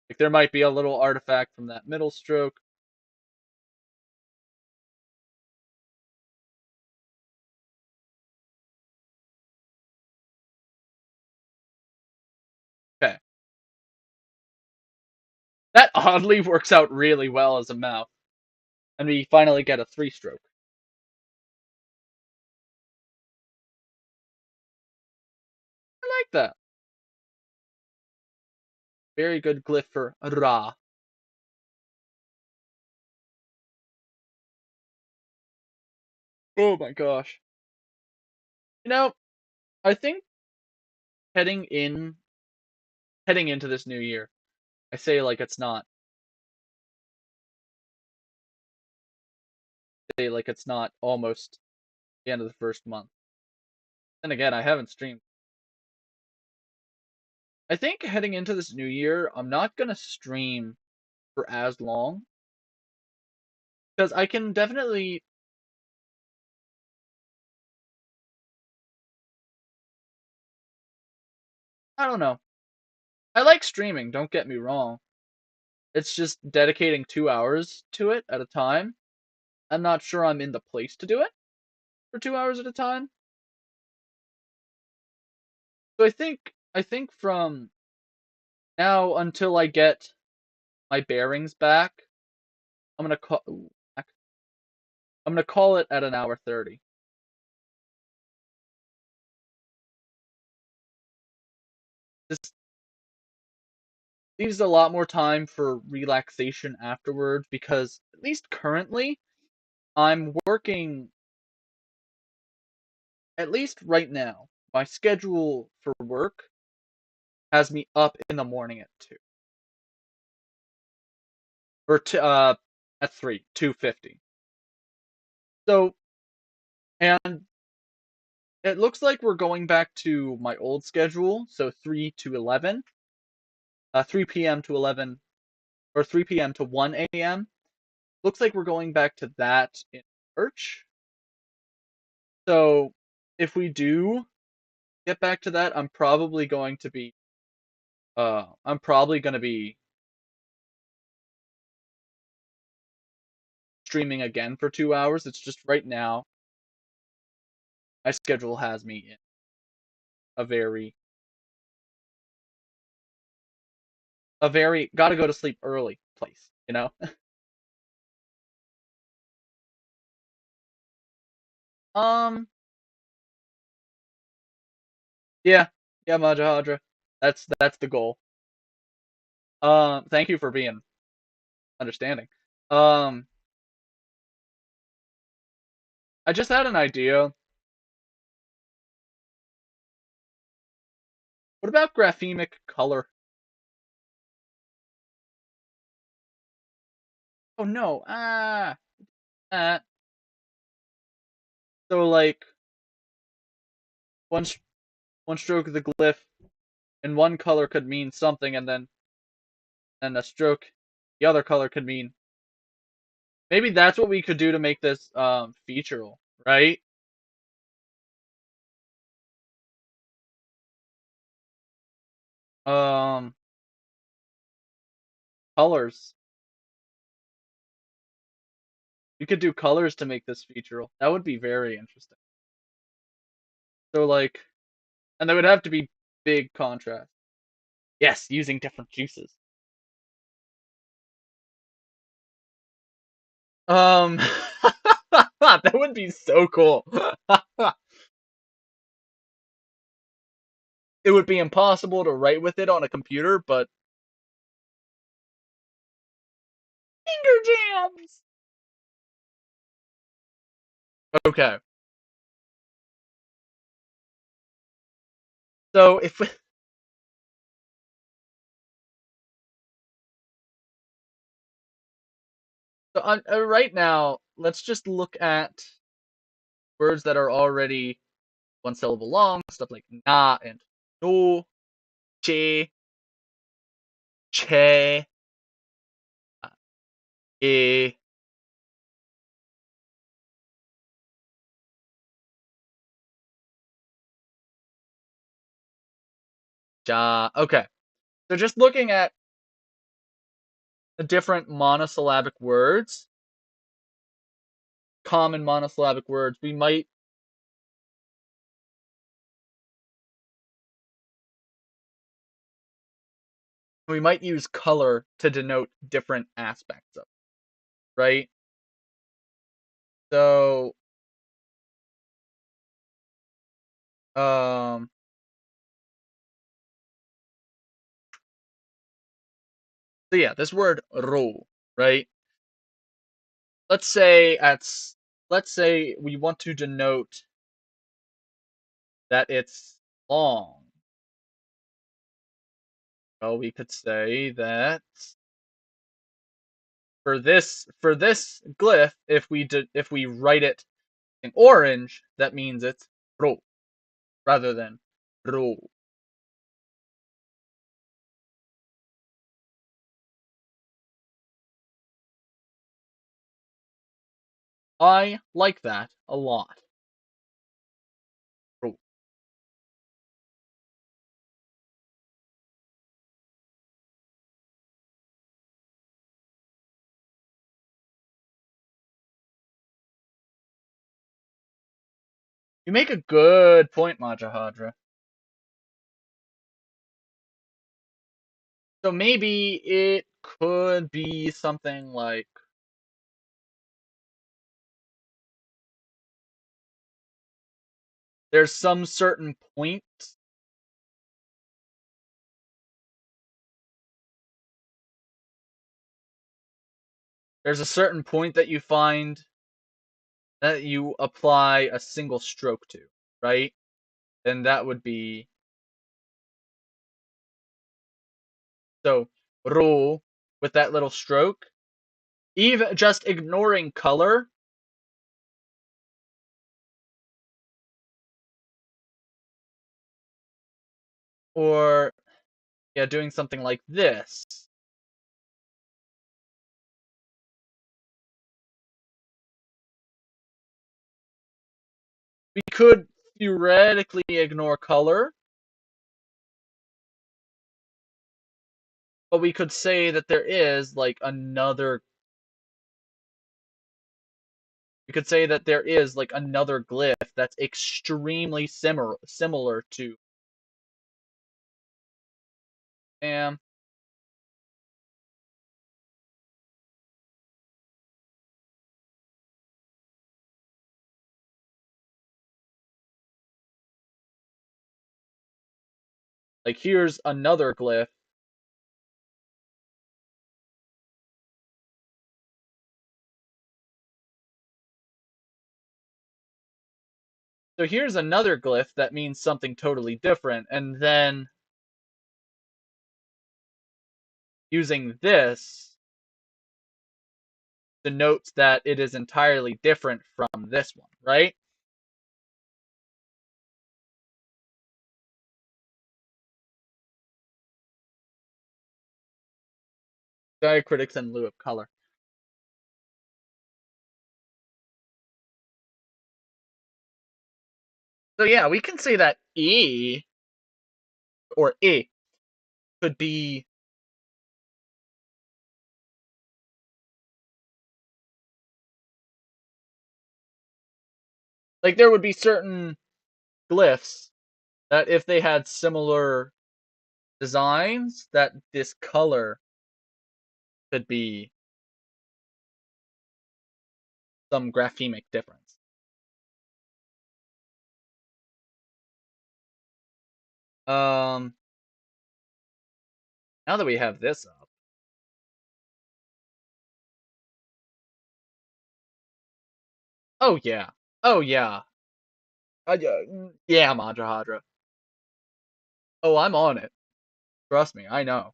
Like there might be a little artifact from that middle stroke. Okay. That oddly works out really well as a mouth. And we finally get a three stroke. I like that. Very good glyph for Ra. Oh my gosh. You know, I think heading in heading into this new year, I say like it's not say like it's not almost the end of the first month. And again, I haven't streamed. I think heading into this new year, I'm not gonna stream for as long because I can definitely I don't know. I like streaming, don't get me wrong. It's just dedicating 2 hours to it at a time. I'm not sure I'm in the place to do it for 2 hours at a time. So I think from now until I get my bearings back, I'm gonna call I'm gonna call it at an hour 30. This leaves a lot more time for relaxation afterwards because at least currently I'm working at least right now. My schedule for work has me up in the morning at 2 or at 3, 2:50. So and it looks like we're going back to my old schedule, so 3 to 11, 3 p.m. to 11, or 3 p.m. to 1 a.m. Looks like we're going back to that in March. So if we do get back to that, I'm probably going to be streaming again for 2 hours. It's just right now my schedule has me in a very gotta go to sleep early place, you know? um yeah, yeah, Majahadra. That's the goal. Thank you for being understanding. Um, I just had an idea. What about graphemic color? Oh no. Ah. So like one one stroke of the glyph, and one color could mean something, and then a stroke, the other color could mean. Maybe that's what we could do to make this featural, right? Um, colors. You could do colors to make this featural. That would be very interesting. So like, and they would have to be big contrast. Yes, using different juices. Um, that would be so cool. It would be impossible to write with it on a computer, but finger jams. Okay, so if we, so right now, let's just look at words that are already one syllable long, stuff like na and no, che, che, e, ja. Okay, so just looking at the different monosyllabic words, common monosyllabic words, we might use color to denote different aspects of it, right? So, um, so yeah, this word ro, right? Let's say at let's say we want to denote that it's long. Well, we could say that for this glyph, if we write it in orange, that means it's ro rather than ro. I like that a lot. Ro. You make a good point, Majahadra. So maybe it could be something like there's some certain point, there's a certain point that you find that you apply a single stroke to, right? And that would be so ro with that little stroke. Even just ignoring color, or yeah, doing something like this. We could theoretically ignore color, but we could say that there is like another we could say that there is like another glyph that's extremely similar to am. Like here's another glyph. So here's another glyph that means something totally different, and then using this denotes that it is entirely different from this one, right? Diacritics in lieu of color. So yeah, we can say that E or I could be like there would be certain glyphs that if they had similar designs, that this color could be some graphemic difference. Um, Now that we have this up, oh yeah, oh yeah, yeah, Majahadra. Oh, I'm on it. Trust me, I know.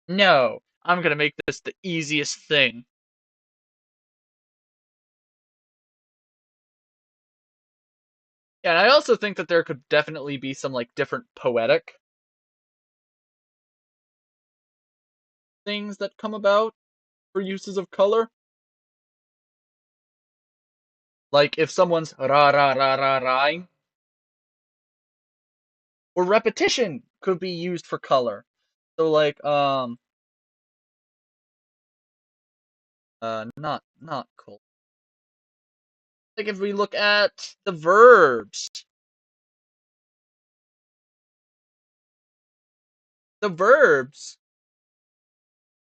No, I'm gonna make this the easiest thing. Yeah, and I also think that there could definitely be some like different poetic things that come about for uses of color. Like if someone's ra ra ra ra raing, or repetition could be used for color. So like not cool. Like if we look at the verbs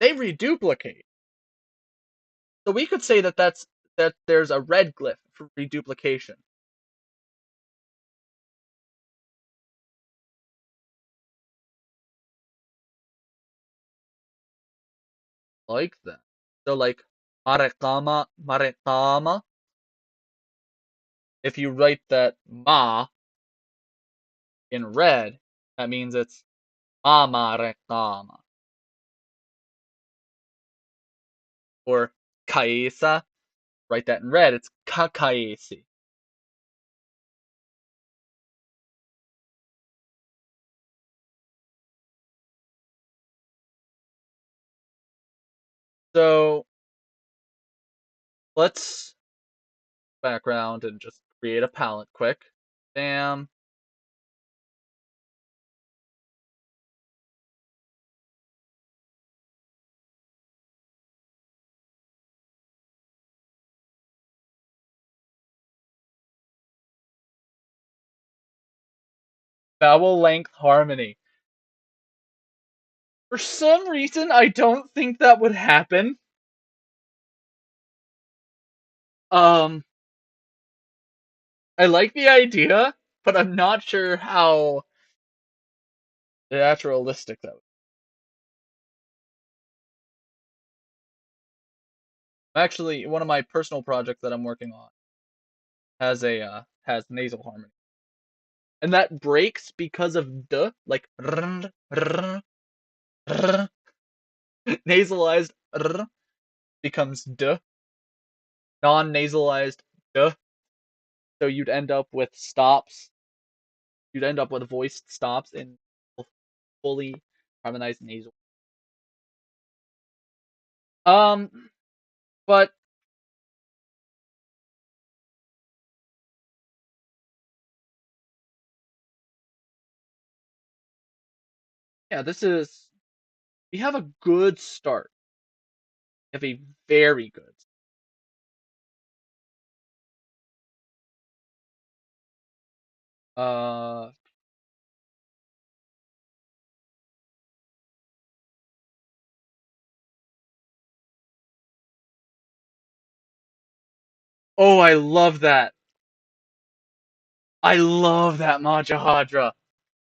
they reduplicate. So we could say that that there's a red glyph for reduplication. Like that. So like marekama marekama. If you write that ma in red, that means it's ma marekama. Or kaesa, write that in red, it's kakaesi. So let's background and just create a palette quick. Bam. Vowel length harmony. For some reason, I don't think that would happen. Um, I like the idea, but I'm not sure how naturalistic that would. Actually, one of my personal projects that I'm working on has nasal harmony, and that breaks because of the like nasalized becomes d, non-nasalized d. So you'd end up with stops. You'd end up with voiced stops in fully harmonized nasal. Um, but yeah, this is we have a good start. We have a very good. Uh, oh, I love that. I love that Majahadra.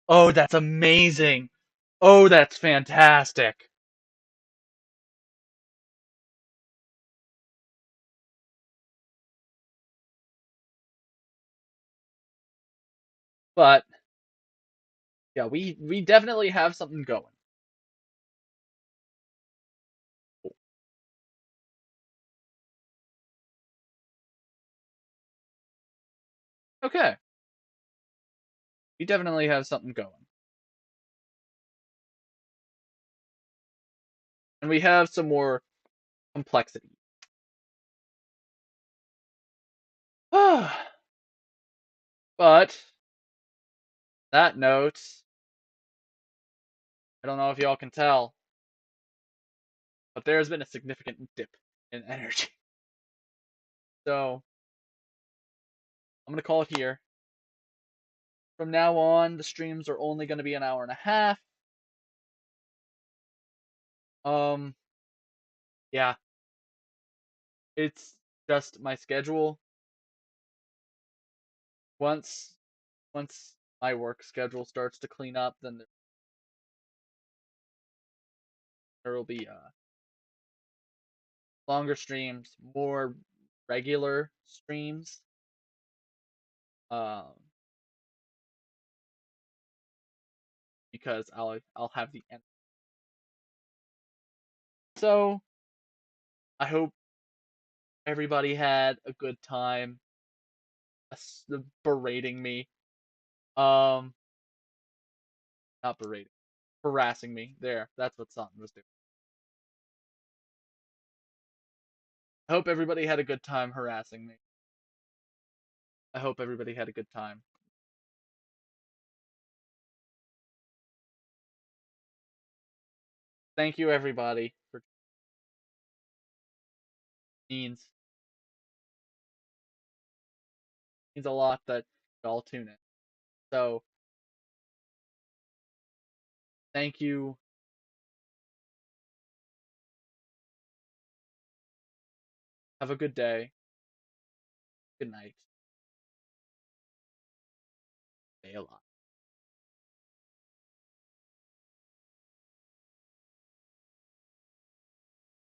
Oh, that's amazing. Oh, that's fantastic. But yeah, we definitely have something going. Okay, we definitely have something going. and we have some more complexity. But that note, I don't know if y'all can tell, but there's been a significant dip in energy. So I'm gonna call it here. From now on, the streams are only gonna be an hour and a half. Um, yeah, it's just my schedule. Once once my work schedule starts to clean up, then there will be longer streams, more regular streams. Um, because I'll have the end. So I hope everybody had a good time berating me. Um, not berating, harassing me. There, that's what Sutton was doing. I hope everybody had a good time harassing me. I hope everybody had a good time. Thank you everybody for means means a lot that y'all tune in. So thank you. Have a good day. Good night. Stay alive.